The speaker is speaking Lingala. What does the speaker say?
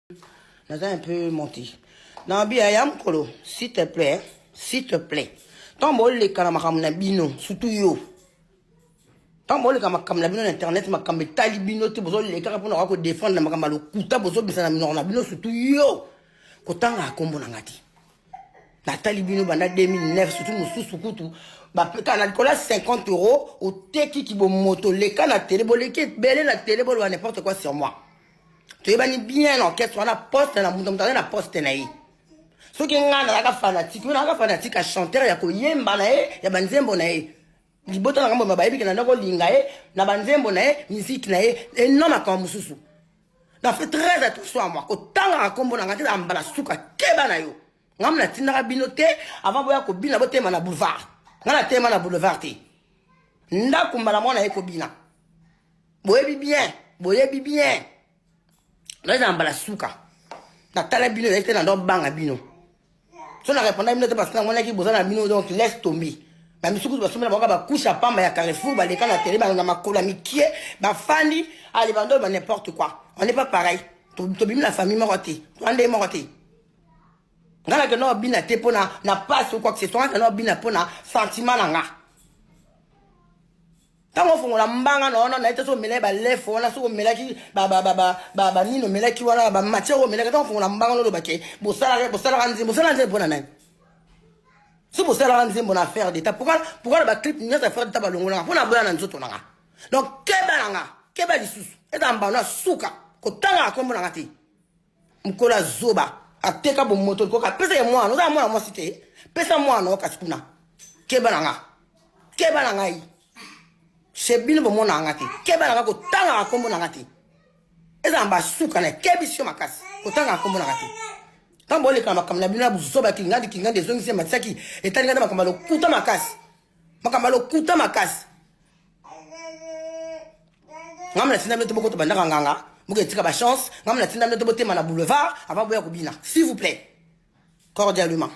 Nous avons un peu monté. Dans Biayam Kolo, s'il te plaît, s'il te plaît. Tant bon les canamakamu bino, surtout yo. Tant bon les canamakamu bino internet, ma kambe talibino, tu besoin les carapons pour défendre la makamalo kuta, besoin de ça na bino, surtout yo. Kotanga kombo nangati. La talibino banda 2009, surtout musu sukutu. Bah, quand on a 50 €, au teki qui bon moto, les cannes à télé, bon, les qui belle la télé, bon, n'importe quoi sur moi. Tu es bien en quête, on a poste, on a poste, ceux qui ont un fanatique, on a un fanatique à chanter, il y a quoi, yemba nae, il y a banzembo nae. Liboto na kamba baby qui na noko lingae, na banzembo nae, musique nae, énorme comme mususu. Donc fais très attention à moi. Autant à combo na ngati na mbala suka keba na yo. Ngam na tinara binote avant boya ko bina bote na boulevard. Ngana tema na boulevard te. Nda kumbala mona e ko bina. Boyebi bien, boyebi bien. Là na mbala suka. Na tala bino était na do banga bino. So na répondre bino te parce que mona ki bozana bino donc laisse tomber. Ba misuku ba somela ba couche à pamba ya Carrefour ba leka na télé ba na makola mikie ba fandi ali bando ba n'importe quoi. On n'est pas pareil. To bimi la famille moroté. To ande moroté. Ngala que no bina te pona na passe ou quoi que ce soit que no bina pona sentiment na nga. Tango fongola mbanga no na ite so mele ba lefo na so mele ki ba nino mele ki wala ba matière mele tango fongola mbanga no ba ke bo sala nzi pona na. Si vous savez la bonne affaire d'état, pourquoi le clip n'y a pas fait de tabac longola pour la bonne en zoto nanga. Donc keba di susu et en bana suka ko tanga ko mona ngati. Mkola zoba ateka bo moto ko ka pesa moi no za moi cité. Pesa moi no ka sikuna. Keba nanga yi. Shebino bo mona ngati. Keba nanga ko tanga ko mona ngati. Et en ba suka na kebi sio makasi. Ko tanga ko mona ngati. Tant bon les camarades, bina busoba kinga des zongi c'est matsaki et tani ngada makamalo kuta makasi. Ngamna tinda mto boko to banda nganga, muke tika ba chance, ngamna tinda mto bote mana boulevard avant boya ko bina. S'il vous plaît. Cordialement.